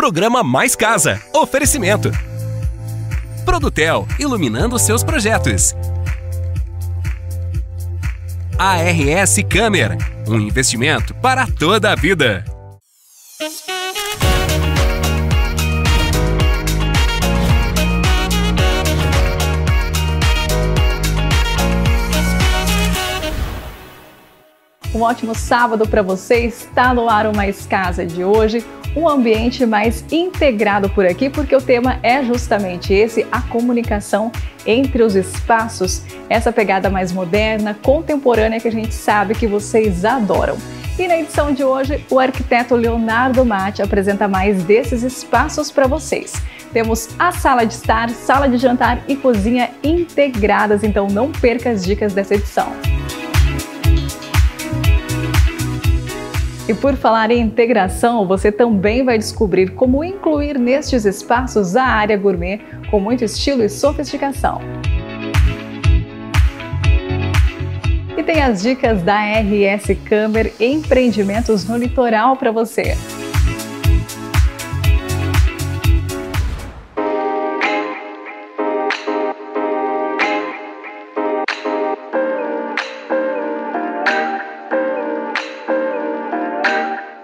Programa Mais Casa. Oferecimento. Produtel, iluminando seus projetos. ARS Câmara, um investimento para toda a vida. Um ótimo sábado para você. Está no ar o Mais Casa de hoje, um ambiente mais integrado por aqui, porque o tema é justamente esse, a comunicação entre os espaços, essa pegada mais moderna, contemporânea que a gente sabe que vocês adoram. E na edição de hoje, o arquiteto Leonardo Matti apresenta mais desses espaços para vocês. Temos a sala de estar, sala de jantar e cozinha integradas, então não perca as dicas dessa edição. E por falar em integração, você também vai descobrir como incluir nestes espaços a área gourmet com muito estilo e sofisticação. E tem as dicas da ARS Câmara Empreendimentos no Litoral para você.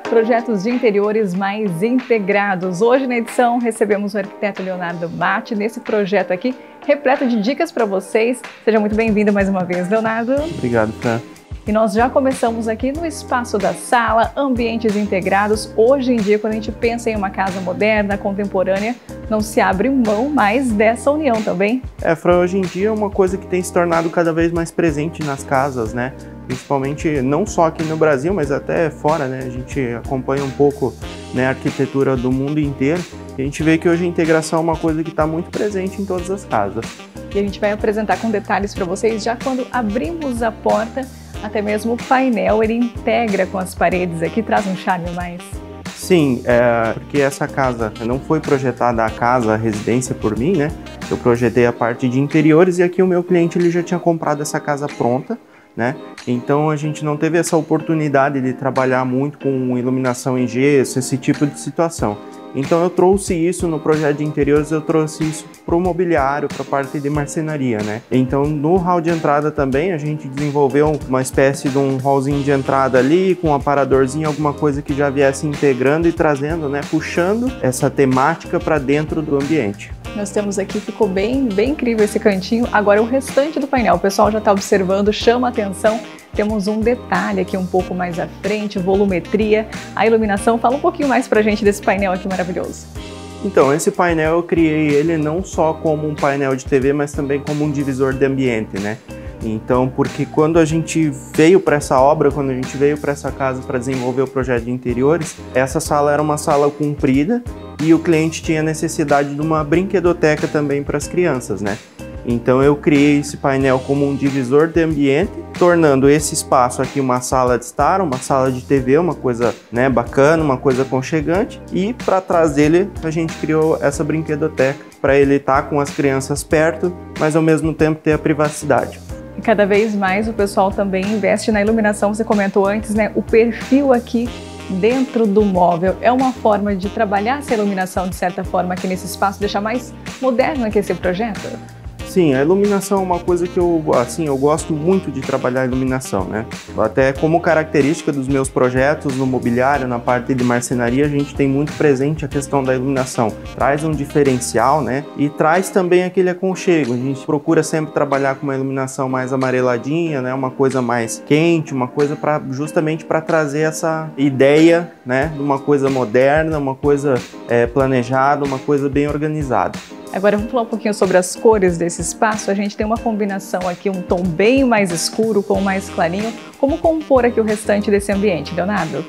Projetos de interiores mais integrados. Hoje na edição recebemos o arquiteto Leonardo Matti nesse projeto aqui, repleto de dicas para vocês. Seja muito bem-vindo mais uma vez, Leonardo. Obrigado, Fran. E nós já começamos aqui no espaço da sala, ambientes integrados. Hoje em dia, quando a gente pensa em uma casa moderna, contemporânea, não se abre mão mais dessa união também. Fran, hoje em dia é uma coisa que tem se tornado cada vez mais presente nas casas, né? Principalmente não só aqui no Brasil, mas até fora, né? A gente acompanha um pouco, né, a arquitetura do mundo inteiro e a gente vê que hoje a integração é uma coisa que está muito presente em todas as casas. E a gente vai apresentar com detalhes para vocês já quando abrimos a porta, até mesmo o painel, ele integra com as paredes aqui, traz um charme a mais. Sim, porque essa casa não foi projetada a residência por mim, né? Eu projetei a parte de interiores e aqui o meu cliente ele já tinha comprado essa casa pronta, né? Então a gente não teve essa oportunidade de trabalhar muito com iluminação em gesso, esse tipo de situação. Então eu trouxe isso no projeto de interiores, eu trouxe isso para o mobiliário, para a parte de marcenaria, né? Então no hall de entrada também a gente desenvolveu uma espécie de um hallzinho de entrada ali, com um aparadorzinho, alguma coisa que já viesse integrando e trazendo, né? Puxando essa temática para dentro do ambiente. Nós temos aqui, ficou bem incrível esse cantinho. Agora o restante do painel, o pessoal já está observando, chama a atenção. Temos um detalhe aqui um pouco mais à frente, volumetria, a iluminação. Fala um pouquinho mais pra gente desse painel aqui maravilhoso. Então, esse painel eu criei ele não só como um painel de TV, mas também como um divisor de ambiente, né? Então, porque quando a gente veio para essa obra, quando a gente veio para essa casa para desenvolver o projeto de interiores, essa sala era uma sala comprida e o cliente tinha necessidade de uma brinquedoteca também para as crianças, né? Então eu criei esse painel como um divisor de ambiente, tornando esse espaço aqui uma sala de estar, uma sala de TV, uma coisa, né, bacana, uma coisa aconchegante. E para trás dele a gente criou essa brinquedoteca para ele estar com as crianças perto, mas ao mesmo tempo ter a privacidade. E cada vez mais o pessoal também investe na iluminação, você comentou antes, né? O perfil aqui dentro do móvel é uma forma de trabalhar essa iluminação de certa forma aqui nesse espaço, deixar mais moderno aqui esse projeto? Sim, a iluminação é uma coisa que eu gosto muito de trabalhar a iluminação, né? Até como característica dos meus projetos no mobiliário, na parte de marcenaria, a gente tem muito presente a questão da iluminação. Traz um diferencial, né? E traz também aquele aconchego. A gente procura sempre trabalhar com uma iluminação mais amareladinha, né? Uma coisa mais quente, uma coisa justamente para trazer essa ideia, né? De uma coisa moderna, uma coisa planejada, uma coisa bem organizada. Agora vamos falar um pouquinho sobre as cores desse espaço. A gente tem uma combinação aqui, um tom bem mais escuro com mais clarinho. Como compor aqui o restante desse ambiente, Leonardo?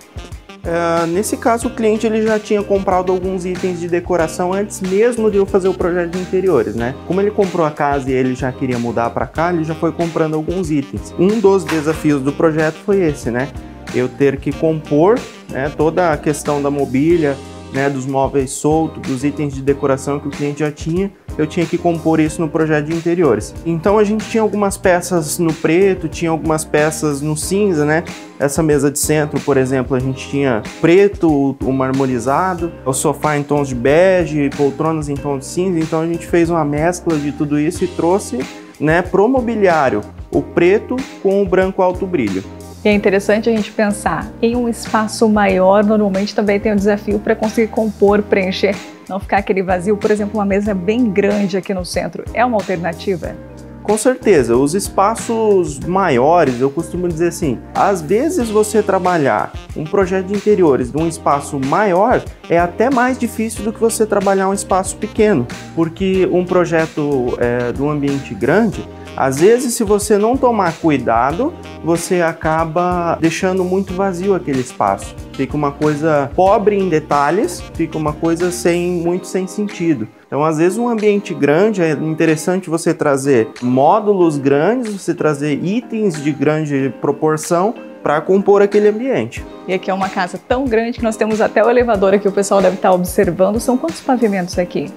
Nesse caso, o cliente ele já tinha comprado alguns itens de decoração antes mesmo de eu fazer o projeto de interiores, né? Como ele comprou a casa e ele já queria mudar para cá, ele já foi comprando alguns itens. Um dos desafios do projeto foi esse, né? Eu ter que compor, né, toda a questão da mobília, né, dos móveis soltos, dos itens de decoração que o cliente já tinha, eu tinha que compor isso no projeto de interiores. Então a gente tinha algumas peças no preto, tinha algumas peças no cinza, né? Essa mesa de centro, por exemplo, a gente tinha preto, o marmorizado, o sofá em tons de bege, poltronas em tons de cinza. Então a gente fez uma mescla de tudo isso e trouxe, né, pro mobiliário o preto com o branco alto brilho. E é interessante a gente pensar em um espaço maior, normalmente também tem um desafio para conseguir compor, preencher, não ficar aquele vazio. Por exemplo, uma mesa bem grande aqui no centro, é uma alternativa? Com certeza, os espaços maiores, eu costumo dizer assim, às vezes você trabalhar um projeto de interiores de um espaço maior é até mais difícil do que você trabalhar um espaço pequeno, porque um projeto de um ambiente grande, às vezes, se você não tomar cuidado, você acaba deixando muito vazio aquele espaço. Fica uma coisa pobre em detalhes, fica uma coisa muito sem sentido. Então, às vezes, um ambiente grande é interessante você trazer módulos grandes, você trazer itens de grande proporção para compor aquele ambiente. E aqui é uma casa tão grande que nós temos até o elevador aqui, o pessoal deve estar observando. São quantos pavimentos aqui?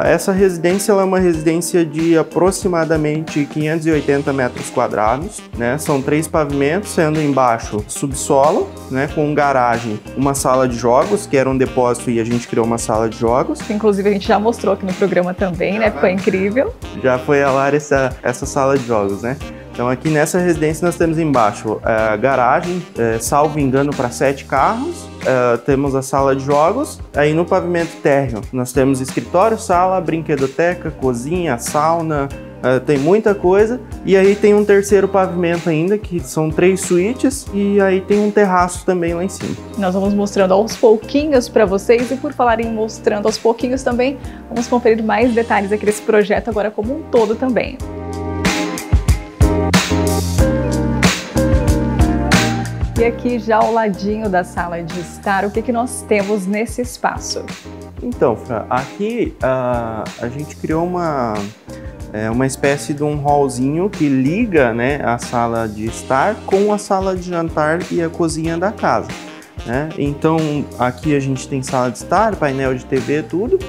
Essa residência ela é uma residência de aproximadamente 580 metros quadrados, né? São 3 pavimentos, sendo embaixo subsolo, né? Com garagem, uma sala de jogos, que era um depósito e a gente criou uma sala de jogos. Inclusive a gente já mostrou aqui no programa também, né? Ficou incrível. Já foi ao ar essa sala de jogos, né? Então aqui nessa residência nós temos embaixo a garagem, salvo engano, para 7 carros. Temos a sala de jogos. Aí no pavimento térreo nós temos escritório, sala, brinquedoteca, cozinha, sauna, tem muita coisa. E aí tem um terceiro pavimento ainda, que são 3 suítes, e aí tem um terraço também lá em cima. Nós vamos mostrando aos pouquinhos para vocês, e por falar em mostrando aos pouquinhos também, vamos conferir mais detalhes aqui desse projeto agora como um todo também. E aqui já ao ladinho da sala de estar, o que nós temos nesse espaço? Então, Fran, aqui a gente criou uma espécie de um hallzinho que liga, né, a sala de estar com a sala de jantar e a cozinha da casa, né? Então aqui a gente tem sala de estar, painel de TV, tudo.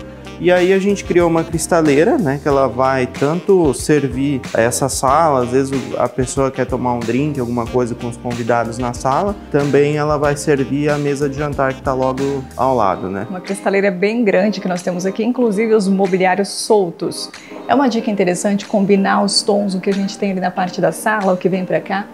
E aí a gente criou uma cristaleira, né, que ela vai tanto servir essa sala, às vezes a pessoa quer tomar um drink, alguma coisa com os convidados na sala, também ela vai servir a mesa de jantar que está logo ao lado, né? Uma cristaleira bem grande que nós temos aqui, inclusive os mobiliários soltos. É uma dica interessante combinar os tons, o que a gente tem ali na parte da sala, o que vem para cá?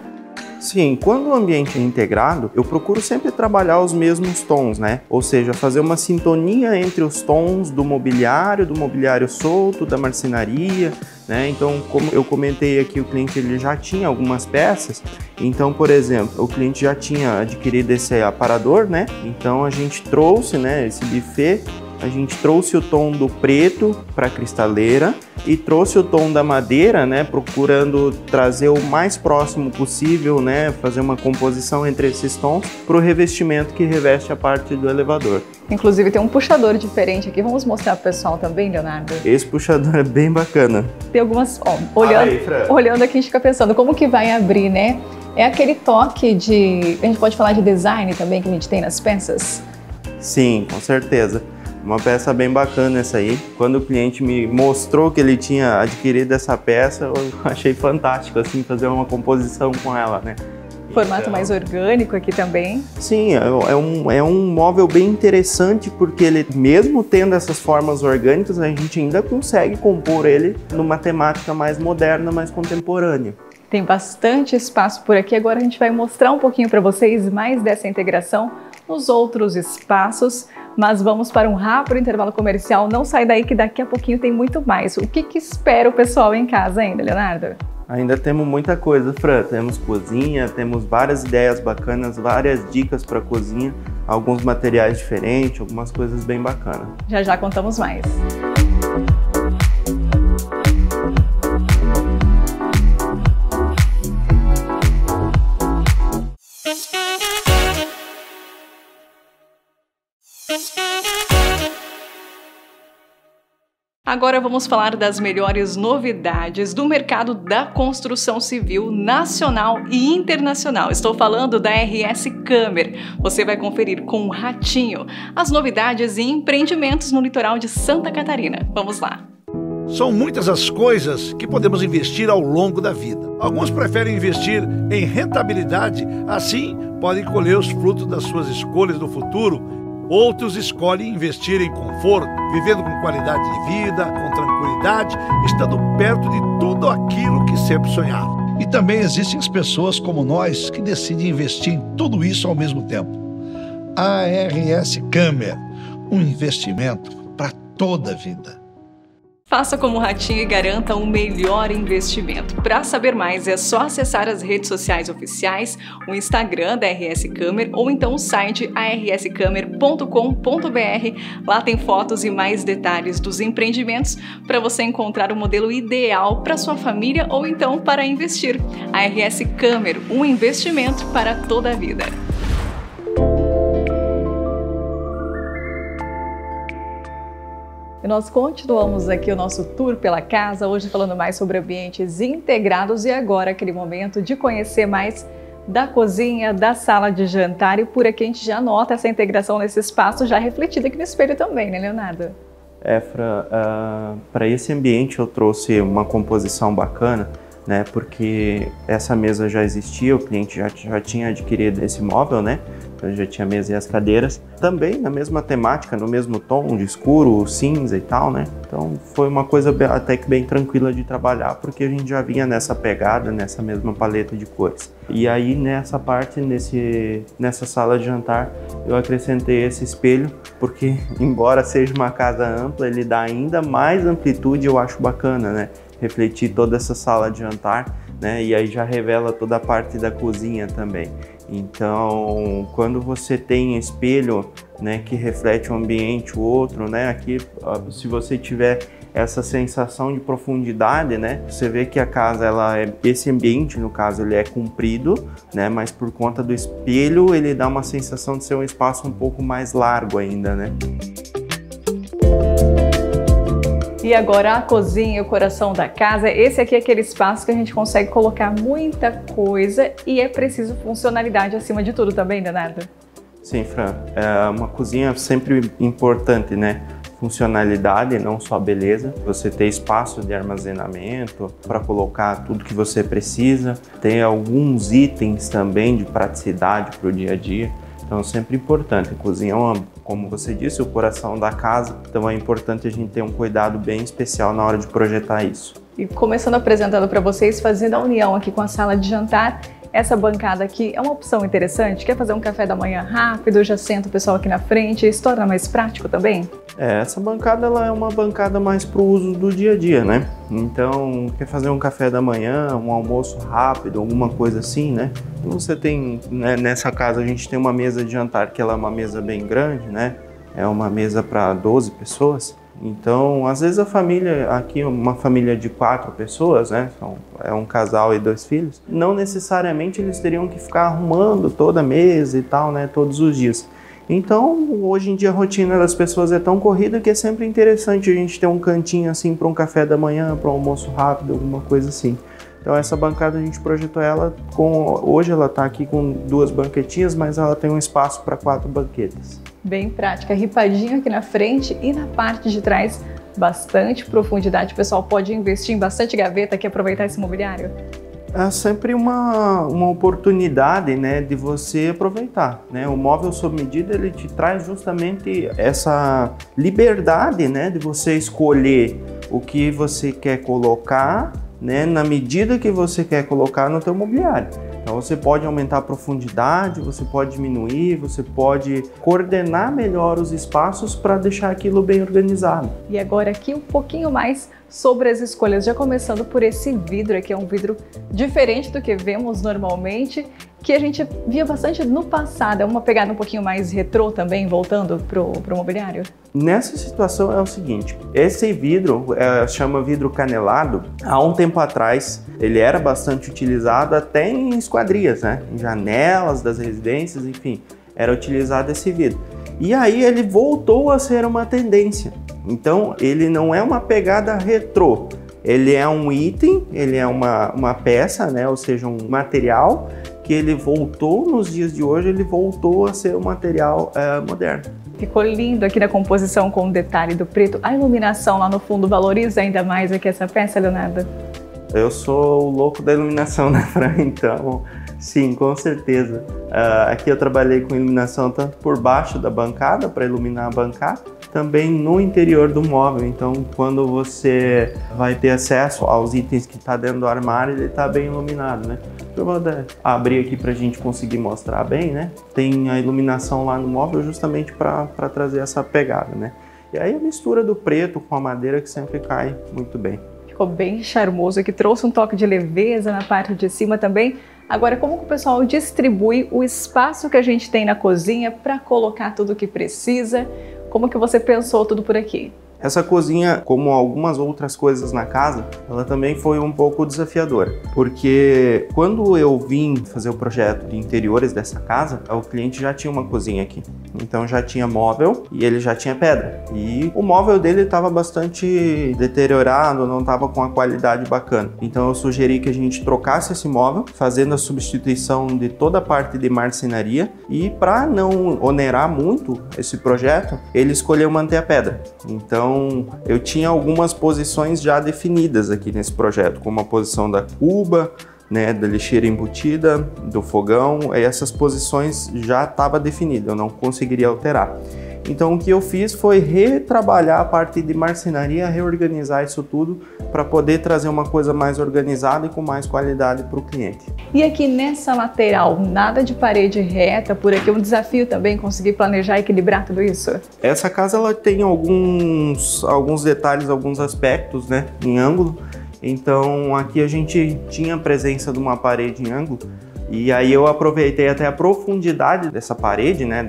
Sim, quando o ambiente é integrado, eu procuro sempre trabalhar os mesmos tons, né? Ou seja, fazer uma sintonia entre os tons do mobiliário solto, da marcenaria, né? Então, como eu comentei aqui, o cliente ele já tinha algumas peças. Então, por exemplo, o cliente já tinha adquirido esse aparador, né? Então, a gente trouxe, né, esse buffet. A gente trouxe o tom do preto para a cristaleira e trouxe o tom da madeira, né, procurando trazer o mais próximo possível, né, fazer uma composição entre esses tons para o revestimento que reveste a parte do elevador. Inclusive tem um puxador diferente aqui, vamos mostrar para o pessoal também, Leonardo? Esse puxador é bem bacana. Tem algumas, ó, olhando aqui a gente fica pensando como que vai abrir, né? É aquele toque de, a gente pode falar de design também que a gente tem nas peças? Sim, com certeza. Uma peça bem bacana essa aí. Quando o cliente me mostrou que ele tinha adquirido essa peça, eu achei fantástico, assim, fazer uma composição com ela, né? Formato mais orgânico aqui também. Sim, é um móvel bem interessante, porque ele, mesmo tendo essas formas orgânicas, a gente ainda consegue compor ele numa temática mais moderna, mais contemporânea. Tem bastante espaço por aqui. Agora a gente vai mostrar um pouquinho para vocês mais dessa integração nos outros espaços, mas vamos para um rápido intervalo comercial. Não sai daí que daqui a pouquinho tem muito mais. O que espera o pessoal em casa ainda, Leonardo? Ainda temos muita coisa, Fran. Temos cozinha, temos várias ideias bacanas, várias dicas para cozinha, alguns materiais diferentes, algumas coisas bem bacanas. Já já contamos mais. Agora vamos falar das melhores novidades do mercado da construção civil nacional e internacional. Estou falando da RS Câmer. Você vai conferir com o Ratinho as novidades e empreendimentos no litoral de Santa Catarina. Vamos lá! São muitas as coisas que podemos investir ao longo da vida. Alguns preferem investir em rentabilidade, assim podem colher os frutos das suas escolhas no futuro. Outros escolhem investir em conforto, vivendo com qualidade de vida, com tranquilidade, estando perto de tudo aquilo que sempre sonharam. E também existem as pessoas como nós que decidem investir em tudo isso ao mesmo tempo. ARS Câmara, um investimento para toda a vida. Faça como o Ratinho e garanta um melhor investimento. Para saber mais, é só acessar as redes sociais oficiais, o Instagram da RS Câmara ou então o site arscamer.com.br. Lá tem fotos e mais detalhes dos empreendimentos para você encontrar o modelo ideal para sua família ou então para investir. A RS Câmara, um investimento para toda a vida. E nós continuamos aqui o nosso tour pela casa, hoje falando mais sobre ambientes integrados e agora aquele momento de conhecer mais da cozinha, da sala de jantar e por aqui a gente já nota essa integração nesse espaço já refletida aqui no espelho também, né, Leonardo? Fran, para esse ambiente eu trouxe uma composição bacana, né, porque essa mesa já existia, o cliente já tinha adquirido esse móvel, né? Eu já tinha a mesa e as cadeiras, também na mesma temática, no mesmo tom de escuro, cinza e tal, né? Então foi uma coisa até que bem tranquila de trabalhar, porque a gente já vinha nessa pegada, nessa mesma paleta de cores. E aí nessa parte, nessa sala de jantar, eu acrescentei esse espelho, porque embora seja uma casa ampla, ele dá ainda mais amplitude, eu acho bacana, né? Refletir toda essa sala de jantar, né? E aí já revela toda a parte da cozinha também. Então, quando você tem espelho, né, que reflete um ambiente, o outro, né, aqui, se você tiver essa sensação de profundidade, né, você vê que a casa, esse ambiente, no caso, ele é comprido, né, mas por conta do espelho, ele dá uma sensação de ser um espaço um pouco mais largo ainda, né. E agora a cozinha, o coração da casa, esse aqui é aquele espaço que a gente consegue colocar muita coisa e é preciso funcionalidade acima de tudo também, Leonardo? Sim, Fran, uma cozinha é sempre importante, né? Funcionalidade, não só beleza. Você ter espaço de armazenamento para colocar tudo que você precisa. Tem alguns itens também de praticidade para o dia a dia. Então é sempre importante. A cozinha é como você disse, o coração da casa. Então é importante a gente ter um cuidado bem especial na hora de projetar isso. E começando apresentando para vocês, fazendo a união aqui com a sala de jantar, essa bancada aqui é uma opção interessante. Quer fazer um café da manhã rápido, já senta o pessoal aqui na frente, isso torna mais prático também? Essa bancada ela é uma bancada mais para o uso do dia a dia, né? Então, quer fazer um café da manhã, um almoço rápido, alguma coisa assim, né? Você tem, né, nessa casa a gente tem uma mesa de jantar que ela é uma mesa bem grande, né? É uma mesa para 12 pessoas. Então, às vezes a família, aqui uma família de 4 pessoas, né? É um casal e 2 filhos. Não necessariamente eles teriam que ficar arrumando toda a mesa e tal, né? Todos os dias. Então, hoje em dia a rotina das pessoas é tão corrida que é sempre interessante a gente ter um cantinho assim para um café da manhã, para um almoço rápido, alguma coisa assim. Então essa bancada a gente projetou ela hoje ela está aqui com 2 banquetinhas, mas ela tem um espaço para 4 banquetas. Bem prática, ripadinho aqui na frente e na parte de trás, bastante profundidade. O pessoal pode investir em bastante gaveta aqui e aproveitar esse mobiliário. É sempre uma oportunidade, né, de você aproveitar, né? O móvel sob medida ele te traz justamente essa liberdade, né, de você escolher o que você quer colocar, né, na medida que você quer colocar no teu mobiliário. Então você pode aumentar a profundidade, você pode diminuir, você pode coordenar melhor os espaços para deixar aquilo bem organizado. E agora aqui um pouquinho mais sobre as escolhas, já começando por esse vidro aqui, é um vidro diferente do que vemos normalmente, que a gente via bastante no passado, é uma pegada um pouquinho mais retrô também, voltando pro mobiliário? Nessa situação é o seguinte, esse vidro chama vidro canelado, há um tempo atrás ele era bastante utilizado até em esquadrias, né? Em janelas das residências, enfim, era utilizado esse vidro. E aí ele voltou a ser uma tendência. Então ele não é uma pegada retrô, ele é um item, ele é uma peça, né? Ou seja, um material que ele voltou nos dias de hoje, ele voltou a ser um material moderno. Ficou lindo aqui na composição com o detalhe do preto. A iluminação lá no fundo valoriza ainda mais aqui essa peça, Leonardo? Eu sou o louco da iluminação, né, Fran? Então, sim, com certeza. Aqui eu trabalhei com iluminação tanto por baixo da bancada, para iluminar a bancada, também no interior do móvel. Então, quando você vai ter acesso aos itens que está dentro do armário, ele está bem iluminado, né? Eu vou abrir aqui para a gente conseguir mostrar bem, né? Tem a iluminação lá no móvel justamente para trazer essa pegada, né? E aí a mistura do preto com a madeira que sempre cai muito bem. Ficou bem charmoso, que trouxe um toque de leveza na parte de cima também. Agora, como que o pessoal distribui o espaço que a gente tem na cozinha para colocar tudo o que precisa? Como que você pensou tudo por aqui? Essa cozinha, como algumas outras coisas na casa, ela também foi um pouco desafiadora, porque quando eu vim fazer o projeto de interiores dessa casa, o cliente já tinha uma cozinha aqui, então já tinha móvel e ele já tinha pedra, e o móvel dele estava bastante deteriorado, não estava com a qualidade bacana, então eu sugeri que a gente trocasse esse móvel, fazendo a substituição de toda a parte de marcenaria, e para não onerar muito esse projeto, ele escolheu manter a pedra. Então eu tinha algumas posições já definidas aqui nesse projeto, como a posição da cuba, né, da lixeira embutida, do fogão, essas posições já estava definida, eu não conseguiria alterar. Então o que eu fiz foi retrabalhar a parte de marcenaria, reorganizar isso tudo para poder trazer uma coisa mais organizada e com mais qualidade para o cliente. E aqui nessa lateral, nada de parede reta, por aqui um desafio também conseguir planejar e equilibrar tudo isso? Essa casa ela tem alguns detalhes, alguns aspectos, né, em ângulo. Então aqui a gente tinha a presença de uma parede em ângulo. E aí eu aproveitei até a profundidade dessa parede, né,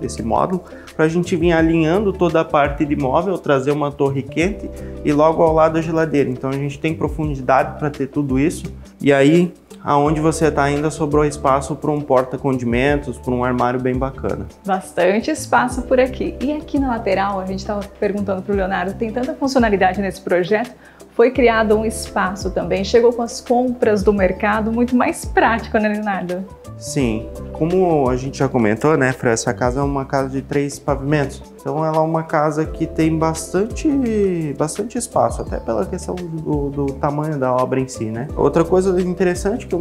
desse módulo, para a gente vir alinhando toda a parte de móvel, trazer uma torre quente e logo ao lado a geladeira. Então a gente tem profundidade para ter tudo isso. E aí, aonde você está ainda, sobrou espaço para um porta-condimentos, para um armário bem bacana. Bastante espaço por aqui. E aqui na lateral, a gente estava perguntando para o Leonardo, tem tanta funcionalidade nesse projeto, foi criado um espaço também, chegou com as compras do mercado, muito mais prático, né, Leonardo? Sim, como a gente já comentou, né, Fran, essa casa é uma casa de 3 pavimentos, então ela é uma casa que tem bastante espaço, até pela questão do tamanho da obra em si, né. Outra coisa interessante que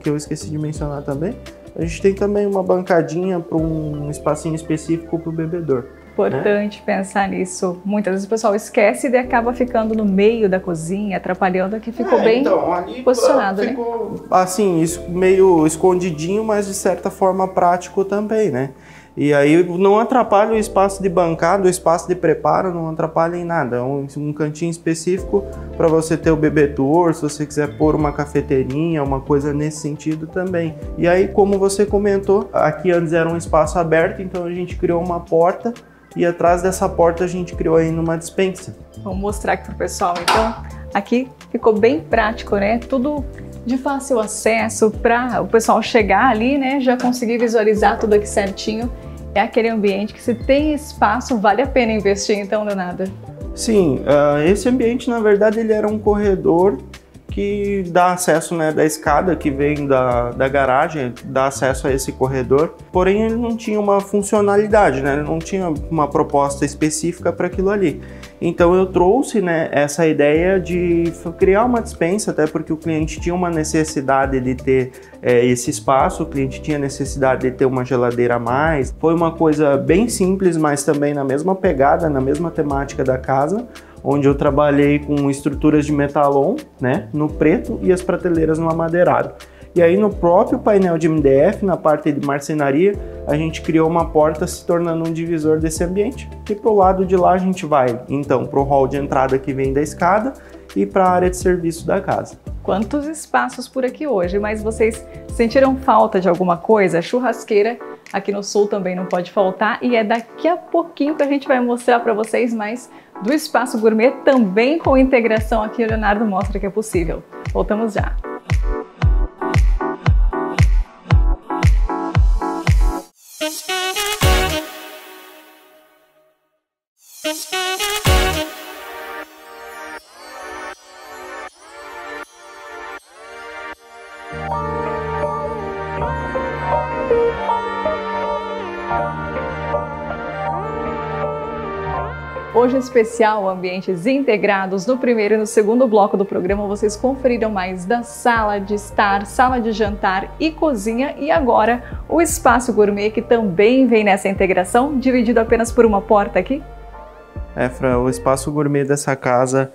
eu esqueci de mencionar também, a gente tem também uma bancadinha para um espacinho específico para o bebedor. Importante pensar nisso. Muitas vezes o pessoal esquece e acaba ficando no meio da cozinha, atrapalhando, que ficou bem então, ali posicionado, ficou, né? Assim, isso meio escondidinho, mas de certa forma prático também, né? E aí não atrapalha o espaço de bancada, o espaço de preparo, não atrapalha em nada. É um cantinho específico para você ter o bebedouro, se você quiser pôr uma cafeteirinha, uma coisa nesse sentido também. E aí, como você comentou, aqui antes era um espaço aberto, então a gente criou uma porta e atrás dessa porta a gente criou ainda uma despensa. Vamos mostrar aqui pro pessoal, então. Aqui ficou bem prático, né? Tudo de fácil acesso para o pessoal chegar ali, né? Já conseguir visualizar tudo aqui certinho. É aquele ambiente que, se tem espaço, vale a pena investir, então, Leonardo? Sim, esse ambiente, na verdade, ele era um corredor que dá acesso, né, da escada que vem da garagem, dá acesso a esse corredor, porém ele não tinha uma funcionalidade, né, ele não tinha uma proposta específica para aquilo ali. Então eu trouxe, né, essa ideia de criar uma despensa, até porque o cliente tinha uma necessidade de ter esse espaço, o cliente tinha necessidade de ter uma geladeira a mais. Foi uma coisa bem simples, mas também na mesma pegada, na mesma temática da casa, onde eu trabalhei com estruturas de metalon, né, no preto, e as prateleiras no amadeirado. E aí no próprio painel de MDF, na parte de marcenaria, a gente criou uma porta se tornando um divisor desse ambiente. E pro lado de lá a gente vai, então, pro hall de entrada que vem da escada e para a área de serviço da casa. Quantos espaços por aqui hoje, mas vocês sentiram falta de alguma coisa? A churrasqueira aqui no sul também não pode faltar, e é daqui a pouquinho que a gente vai mostrar para vocês mais do Espaço Gourmet, também com integração aqui. O Leonardo mostra que é possível. Voltamos já. Hoje especial Ambientes Integrados. No primeiro e no segundo bloco do programa vocês conferiram mais da sala de estar, sala de jantar e cozinha, e agora o espaço gourmet, que também vem nessa integração, dividido apenas por uma porta aqui. Fran, o espaço gourmet dessa casa,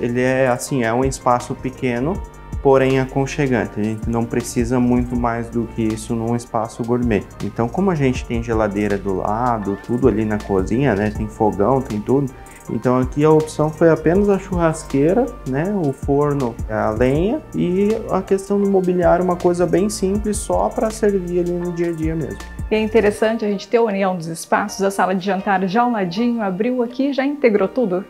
ele é um espaço pequeno, porém aconchegante. A gente não precisa muito mais do que isso num espaço gourmet. Então, como a gente tem geladeira do lado, tudo ali na cozinha, né? Tem fogão, tem tudo. Então aqui a opção foi apenas a churrasqueira, né? O forno, a lenha, e a questão do mobiliário, uma coisa bem simples, só para servir ali no dia a dia mesmo. E é interessante a gente ter a união dos espaços, a sala de jantar já ao ladinho, abriu aqui, já integrou tudo?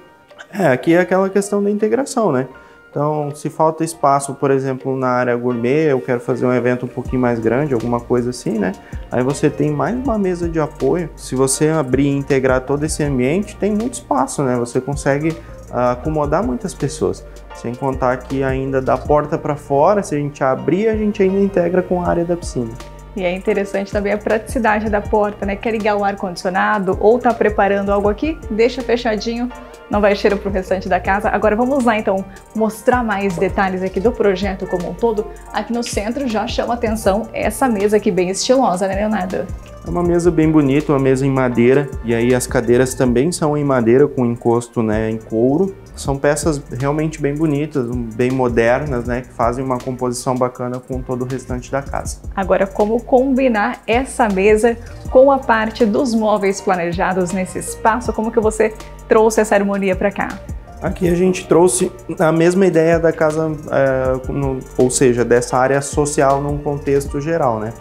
Aqui é aquela questão da integração, né? Então, se falta espaço, por exemplo, na área gourmet, eu quero fazer um evento um pouquinho mais grande, alguma coisa assim, né? Aí você tem mais uma mesa de apoio. Se você abrir e integrar todo esse ambiente, tem muito espaço, né? Você consegue acomodar muitas pessoas. Sem contar que ainda da porta para fora, se a gente abrir, a gente ainda integra com a área da piscina. E é interessante também a praticidade da porta, né? Quer ligar o ar-condicionado ou tá preparando algo aqui? Deixa fechadinho, não vai cheiro para o restante da casa. Agora vamos lá então mostrar mais detalhes aqui do projeto como um todo. Aqui no centro já chama atenção essa mesa aqui bem estilosa, né, Leonardo? É uma mesa bem bonita, uma mesa em madeira, e aí as cadeiras também são em madeira com encosto, né, em couro. São peças realmente bem bonitas, bem modernas, né, que fazem uma composição bacana com todo o restante da casa. Agora, como combinar essa mesa com a parte dos móveis planejados nesse espaço? Como que você trouxe essa harmonia para cá? Aqui a gente trouxe a mesma ideia da casa, ou seja, dessa área social num contexto geral, né?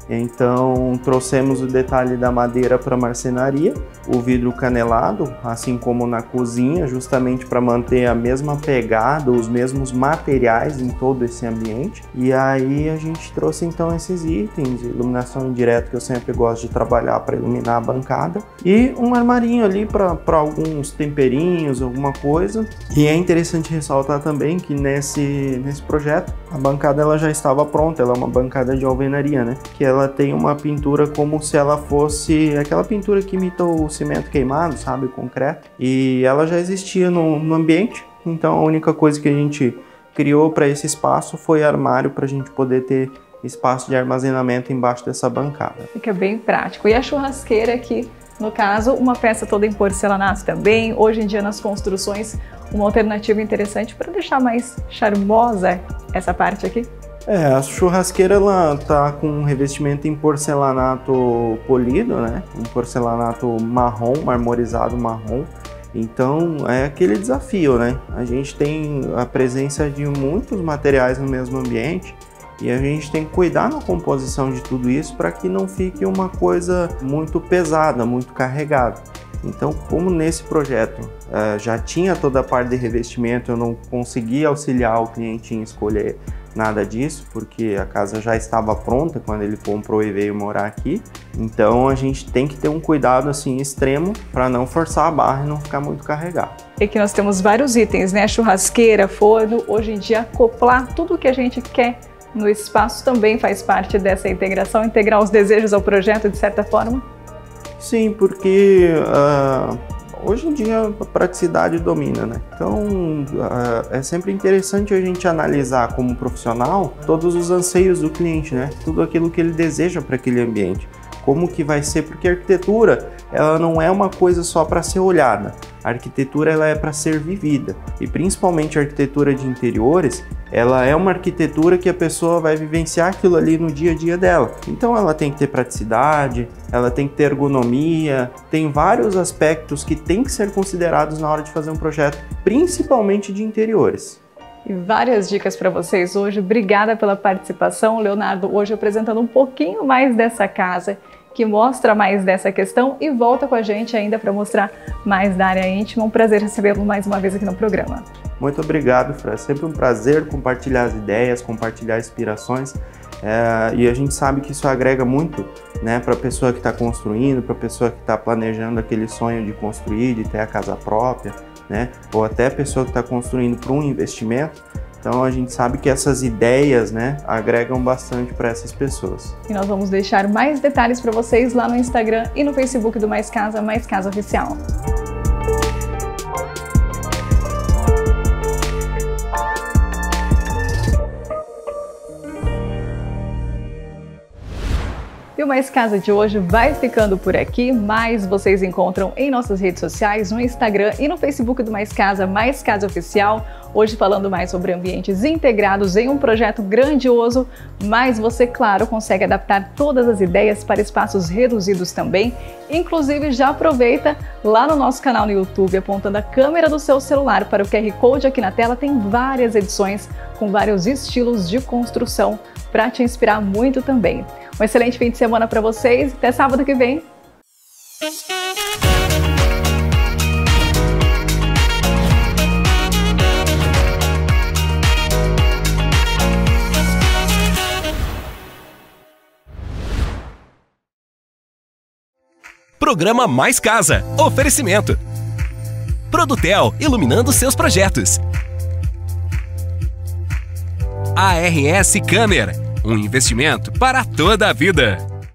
Então trouxemos o detalhe da madeira para marcenaria, o vidro canelado, assim como na cozinha, justamente para manter a mesma pegada, os mesmos materiais em todo esse ambiente. E aí a gente trouxe então esses itens, iluminação indireta, que eu sempre gosto de trabalhar para iluminar a bancada, e um armarinho ali para alguns temperinhos, alguma coisa. E é interessante ressaltar também que nesse projeto a bancada ela já estava pronta, ela é uma bancada de alvenaria, né? Que ela tem uma pintura como se ela fosse aquela pintura que imita o cimento queimado, sabe, o concreto. E ela já existia no ambiente, então a única coisa que a gente criou para esse espaço foi armário para a gente poder ter espaço de armazenamento embaixo dessa bancada. Fica bem prático. E a churrasqueira aqui, no caso, uma peça toda em porcelanato também. Hoje em dia nas construções, uma alternativa interessante para deixar mais charmosa essa parte aqui. A churrasqueira ela tá com um revestimento em porcelanato polido, né? Um porcelanato marrom, marmorizado marrom. Então é aquele desafio, né? A gente tem a presença de muitos materiais no mesmo ambiente e a gente tem que cuidar na composição de tudo isso para que não fique uma coisa muito pesada, muito carregada. Então, como nesse projeto já tinha toda a parte de revestimento, eu não consegui auxiliar o cliente em escolher nada disso, porque a casa já estava pronta quando ele comprou e veio morar aqui. Então a gente tem que ter um cuidado assim extremo para não forçar a barra e não ficar muito carregado. E aqui nós temos vários itens, né? Churrasqueira, forno. Hoje em dia, acoplar tudo o que a gente quer no espaço também faz parte dessa integração, integrar os desejos ao projeto de certa forma? Sim, porque hoje em dia a praticidade domina, né? Então é sempre interessante a gente analisar como profissional todos os anseios do cliente, né? Tudo aquilo que ele deseja para aquele ambiente. Como que vai ser, porque a arquitetura ela não é uma coisa só para ser olhada. A arquitetura ela é para ser vivida. E principalmente a arquitetura de interiores, ela é uma arquitetura que a pessoa vai vivenciar aquilo ali no dia a dia dela. Então ela tem que ter praticidade, ela tem que ter ergonomia, tem vários aspectos que tem que ser considerados na hora de fazer um projeto, principalmente de interiores. E várias dicas para vocês hoje. Obrigada pela participação, Leonardo, hoje apresentando um pouquinho mais dessa casa, que mostra mais dessa questão e volta com a gente ainda para mostrar mais da área íntima. Um prazer recebê-lo mais uma vez aqui no programa. Muito obrigado, Fran. É sempre um prazer compartilhar as ideias, compartilhar inspirações. E a gente sabe que isso agrega muito, né, para a pessoa que está construindo, para a pessoa que está planejando aquele sonho de construir, de ter a casa própria, né, ou até a pessoa que está construindo para um investimento. Então a gente sabe que essas ideias, né, agregam bastante para essas pessoas. E nós vamos deixar mais detalhes para vocês lá no Instagram e no Facebook do Mais Casa Oficial. E o Mais Casa de hoje vai ficando por aqui, mas vocês encontram em nossas redes sociais, no Instagram e no Facebook do Mais Casa Oficial. Hoje falando mais sobre ambientes integrados em um projeto grandioso, mas você, claro, consegue adaptar todas as ideias para espaços reduzidos também. Inclusive, já aproveita lá no nosso canal no YouTube, apontando a câmera do seu celular para o QR Code aqui na tela, tem várias edições com vários estilos de construção para te inspirar muito também. Um excelente fim de semana para vocês, até sábado que vem! Programa Mais Casa. Oferecimento. Produtel, iluminando seus projetos. ARS Câmera, um investimento para toda a vida.